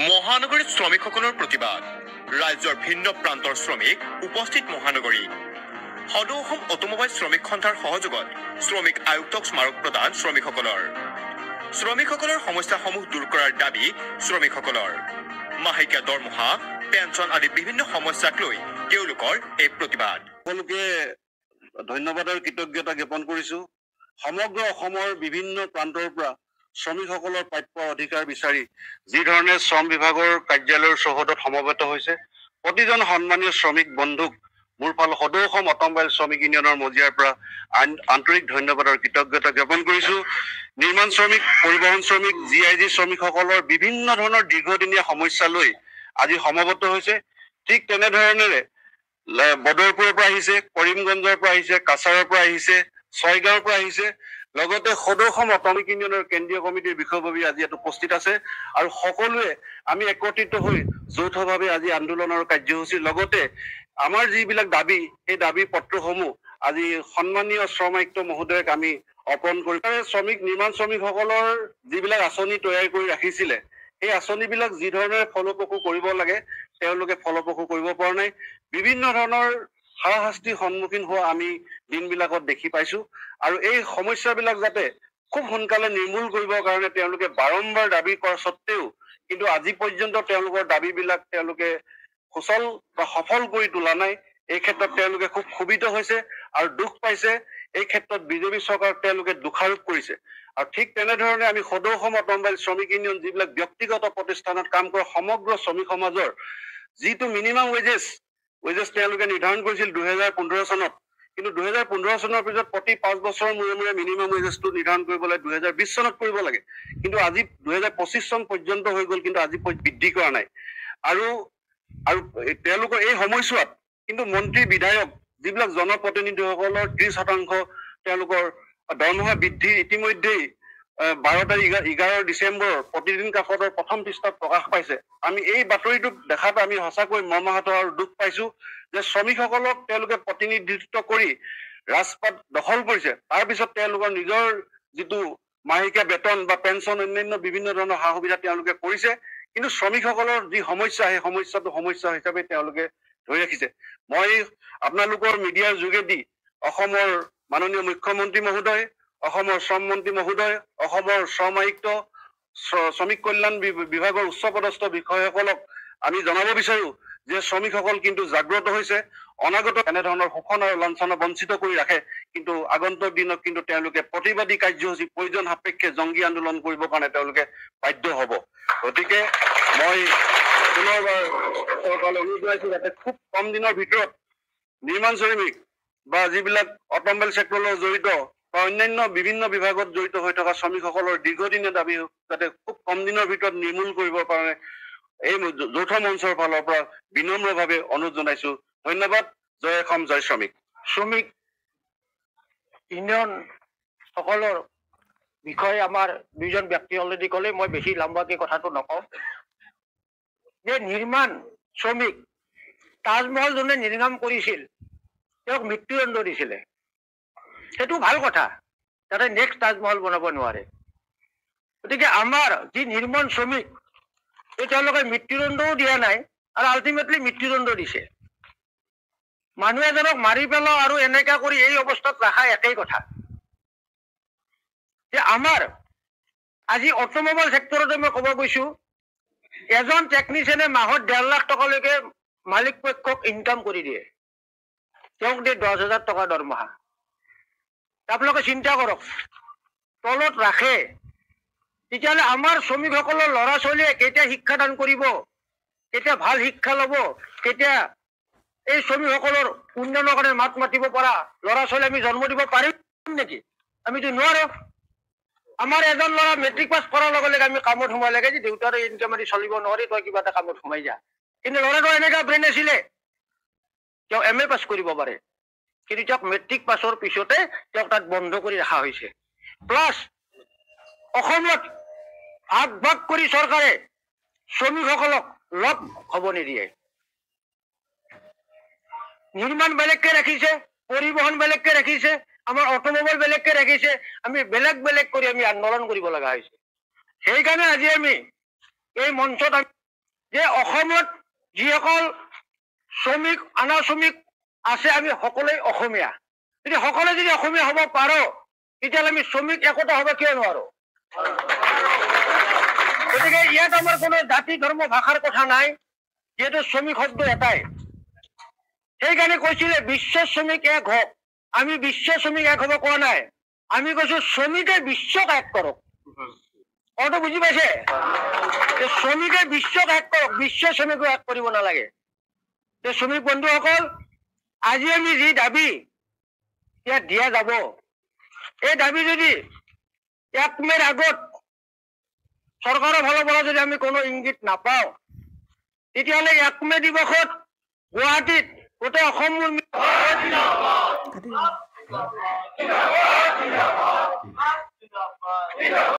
মহানগৰীত শ্ৰমিকসকলৰ প্ৰতিবাদ ৰাজ্যৰ ভিন্ন প্ৰান্তৰ শ্ৰমিক উপস্থিত মহানগৰীত সদৌ অসম অটোমোবাইল শ্ৰমিক সন্থাৰ সহযোগত শ্ৰমিক আয়ুক্তক স্মাৰক প্ৰদান শ্ৰমিকসকলৰ সমস্যাসমূহ দূৰ কৰাৰ দাবী শ্ৰমিকসকলৰ মাহেকীয়া দৰমহা পেঞ্চন আদি বিভিন্ন সমস্যাক লৈ তেওঁলোকৰ এই প্ৰতিবাদ সকলোকে ধন্যবাদ আৰু কৃতজ্ঞতা জ্ঞাপন কৰিছো সমগ্ৰ অসমৰ বিভিন্ন প্ৰান্তৰ পৰা শ্ৰমিকসকলৰ প্ৰাপ্য অধিকাৰ বিচাৰি যি ধৰণে শ্ৰম বিভাগৰ কাৰ্যালয়ৰ চৌহদত সমবেত হৈছে প্ৰতিজন সন্মানীয় শ্ৰমিক বন্ধুক মোৰ ফালৰ সদৌ অসম অটোমোবাইল শ্ৰমিক ইউনিয়নৰ মজিয়াৰ পৰা আন্তৰিক ধন্যবাদ আৰু কৃতজ্ঞতা জ্ঞাপন কৰিছো নিৰ্মাণ শ্ৰমিক পৰিবহণ শ্ৰমিক জিআইজি শ্ৰমিকসকলৰ বিভিন্ন ধৰণৰ দীৰ্ঘদিনীয়া সমস্যা লৈ আজি সমবেত হৈছে ঠিক তেনেধৰণেৰে বদৰপুৰৰ পৰা আহিছে কৰিমগঞ্জৰ পৰা আহিছে কাছাৰৰ পৰা আহিছে ছয়গাঁৱৰ পৰা আহিছে লগতে সদৌ অসম অটোমোবাইল ইউনিয়নৰ কেন্দ্ৰীয় কমিটিৰ বিষয়ববী আজি ইয়াত উপস্থিত আছে আৰু সকলোৱে আমি একত্ৰিত হৈ যৌথভাৱে আজি আন্দোলনৰ কাৰ্যসূচীৰ লগতে আমাৰ যিবিলাক দাবী সেই দাবী পত্ৰসমূহ আজি সন্মানীয় শ্ৰম আয়ুক্ত মহোদয়ক আমি অৰ্পণ কৰি শ্ৰমিক নিৰ্মাণ শ্ৰমিকসকলৰ যিবিলাক আঁচনি তৈয়াৰ কৰি ৰাখিছিলে সেই আঁচনিবিলাক যি ধৰণে ফলপ্ৰসূ কৰিব লাগে তেওঁলোকে ফলপ্ৰসূ কৰিব পৰা নাই বিভিন্ন ধৰণৰ হাৰাশাস্তিৰ সন্মুখীন হোৱা আমি দিনবিলাকত দেখি পাইছো আৰু এই সমস্যাবিলাক যাতে খুব সোনকালে নিৰ্মূল কৰিবৰ কাৰণে তেওঁলোকে বাৰম্বাৰ দাবী কৰা স্বত্তেও কিন্তু আজি পৰ্যন্ত তেওঁলোকৰ দাবীবিলাক তেওঁলোকে সুচল বা সফল কৰি তোলা নাই এই ক্ষেত্ৰত তেওঁলোকে খুব ক্ষোভিত হৈছে আৰু দুখ পাইছে এই ক্ষেত্ৰত বিজেপি চৰকাৰক তেওঁলোকে দোষাৰোপ কৰিছে আৰু ঠিক তেনেধৰণে আমি সদৌ অসম অটোমোবাইল শ্ৰমিক ইউনিয়ন যিবিলাক ব্যক্তিগত প্ৰতিষ্ঠানত কাম কৰা সমগ্ৰ শ্ৰমিক সমাজৰ যিটো মিনিমাম ৱেজেছ তেওঁলোকে নিৰ্ধাৰণ কৰিছিল 2015 চনত কিন্তু 2015 চনৰ পিছত প্ৰতি 5 বছৰৰ মূৰে মূৰে মিনিমাম ৱেজেছটো নিৰ্ধাৰণ কৰিবলৈ 2020 চনত কৰিব লাগে কিন্তু আজি 2025 চন পৰ্যন্ত হৈ গ'ল কিন্তু আজি বৃদ্ধি কৰা নাই আৰু তেওঁলোকৰ এই সময়ছোৱাত কিন্তু মন্ত্ৰী বিধায়ক যিবিলাক জনপ্ৰতিনিধিসকলৰ 30% তেওঁলোকৰ দৰমহা বৃদ্ধি ইতিমধ্যেই 12 তাৰিখ 11 ডিচেম্বৰ প্ৰতিদিন কাকতৰ প্ৰথম পৃষ্ঠাত প্ৰকাশ পাইছে আমি এই বাতৰিটো দেখাত আমি সঁচাকৈ মৰ্মাহত আৰু দুখ পাইছো যে শ্ৰমিকসকলক তেওঁলোকে প্ৰতিনিধিত্ব কৰি ৰাজপথ দখল কৰিছে তাৰপিছত তেওঁলোকৰ নিজৰ যিটো মাহেকীয়া বেতন বা পেঞ্চন অন্যান্য বিভিন্ন ধৰণৰ সা সুবিধা তেওঁলোকে কৰিছে কিন্তু শ্ৰমিকসকলৰ যি সমস্যা সেই সমস্যা হিচাপে তেওঁলোকে ধৰি ৰাখিছে মই আপোনালোকৰ মিডিয়াৰ যোগেদি অসমৰ মাননীয় মুখ্যমন্ত্ৰী মহোদয় অসমৰ শ্ৰম মন্ত্ৰী মহোদয় অসমৰ শ্ৰম আয়ুক্ত শ্ৰমিক কল্যাণ বিভাগৰ উচ্চপদস্থ বিষয়াসকলক আমি জনাব বিচাৰো যে শ্ৰমিকসকল কিন্তু জাগ্ৰত হৈছে অনাগত এনেধৰণৰ শোষণ আৰু লাঞ্ছনা বঞ্চিত কৰি ৰাখে কিন্তু আগন্তুক দিনত কিন্তু তেওঁলোকে প্ৰতিবাদী কাৰ্যসূচী প্ৰয়োজন সাপেক্ষে জংগী আন্দোলন কৰিবৰ কাৰণে তেওঁলোকে বাধ্য হ'ব গতিকে মই পুনৰবাৰ চৰকাৰলৈ অনুৰোধ জনাইছো যাতে খুব কম দিনৰ ভিতৰত নিৰ্মাণ শ্ৰমিক বা যিবিলাক অটোমোবাইল চেক্টৰৰ লগত জড়িত বা অন্যান্য বিভিন্ন বিভাগত জড়িত হৈ থকা শ্ৰমিকসকলৰ দীৰ্ঘদিনীয়া দাবী যাতে খুব কম দিনৰ ভিতৰত নিৰ্মূল কৰিবৰ কাৰণে এই যৌথ মঞ্চৰ ফালৰ পৰা বিনম্ৰভাৱে অনুৰোধ জনাইছো ধন্যবাদ জয় অসম জয় শ্ৰমিক ইউনিয়ন সকলৰ বিষয়ে আমাৰ দুইজন ব্যক্তি অলৰেডি ক'লে মই বেছি লম্বাকে কথাটো নকওঁ যে নিৰ্মাণ শ্ৰমিক তাজমহল যোনে নিৰ্মাণ কৰিছিল তেওঁক মৃত্যুদণ্ড দিছিলে সেইটো ভাল কথা যাতে নেক্সট তাজমহল বনাব নোৱাৰে গতিকে আমাৰ যি নিৰ্মাণ শ্ৰমিক তেওঁলোকে মৃত্যুদণ্ডও দিয়া নাই আৰু আল্টিমেটলি মৃত্যুদণ্ড দিছে মানুহ এজনক মাৰি পেলাও আৰু এনেকা কৰি এই অৱস্থাত ৰখা একেই কথা যে আমাৰ আজি অটোমোবাইল চেক্টৰতে মই ক'ব গৈছো এজন টেকনিচিয়ানে মাহত 1.5 লাখ টকালৈকে মালিক পক্ষক ইনকাম কৰি দিয়ে তেওঁক দিয়ে 10,000 টকা দৰমহা আপোনালোকে চিন্তা কৰক তলত ৰাখে তেতিয়াহ'লে আমাৰ শ্ৰমিকসকলৰ ল'ৰা ছোৱালীয়ে কেতিয়া শিক্ষাদান কৰিব কেতিয়া ভাল শিক্ষা ল'ব কেতিয়া এই শ্ৰমিকসকলৰ উন্নয়নৰ কাৰণে মাত মাতিব পৰা ল'ৰা ছোৱালী আমি জন্ম দিব পাৰিম নেকি আমিতো নোৱাৰো আমাৰ এজন ল'ৰা মেট্ৰিক পাছ কৰাৰ লগে লগে আমি কামত সোমাই লাগে যে দেউতাৰ ইনকাম দি চলিব নোৱাৰি তই কিবা এটা কামত সোমাই যা কিন্তু ল'ৰাটো এনেকুৱা ব্ৰেইন আছিলে তেওঁ MA পাছ কৰিব পাৰে কিন্তু তেওঁক মেট্ৰিক পাছৰ পিছতে তেওঁক তাত বন্ধ কৰি ৰখা হৈছে প্লাছ অসমত ভাগ কৰি চৰকাৰে শ্ৰমিকসকলক লগ হ'ব নিদিয়ে নিৰ্মাণ বেলেগকে ৰাখিছে পৰিবহণ বেলেগকে ৰাখিছে আমাৰ অটোমোবাইল বেলেগকে ৰাখিছে, আমি বেলেগ বেলেগ কৰি আমি আন্দোলন কৰিব লগা হৈছে। সেইকাৰণে আজি আমি এই মঞ্চত যে অসমত যিসকল শ্ৰমিক আনা শ্ৰমিক আছে, আমি সকলোৱে অসমীয়া। যদি সকলোৱে যদি অসমীয়া হ'ব পাৰো, তেতিয়াহ'লে আমি শ্ৰমিক একতা হ'ব কিয় নোৱাৰো? গতিকে ইয়াত আমাৰ কোনো জাতি ধৰ্ম ভাষাৰ কথা নাই, যিহেতু শ্ৰমিক শব্দ এটাই। সেইকাৰণে কৈছিলে বিশ্ব শ্ৰমিক এক হওক। আমি বিশ্ব শ্ৰমিক এক হ'ব কোৱা নাই, আমি কৈছো শ্ৰমিকে বিশ্বক এক কৰক। অটো বুজি পাইছে? শ্ৰমিকে বিশ্বক এক কৰক, বিশ্ব শ্ৰমিকো এক কৰিব নালাগে। শ্ৰমিক বন্ধুসকল, আজি আমি যি দাবী ইয়াত দিয়া যাব, এই দাবী যদি 1 মেৰ আগত চৰকাৰৰ ফালৰ পৰা যদি আমি কোনো ইংগিত নাপাওঁ, তেতিয়াহ'লে 1 মে দিৱসত গুৱাহাটীত গোটেই অসম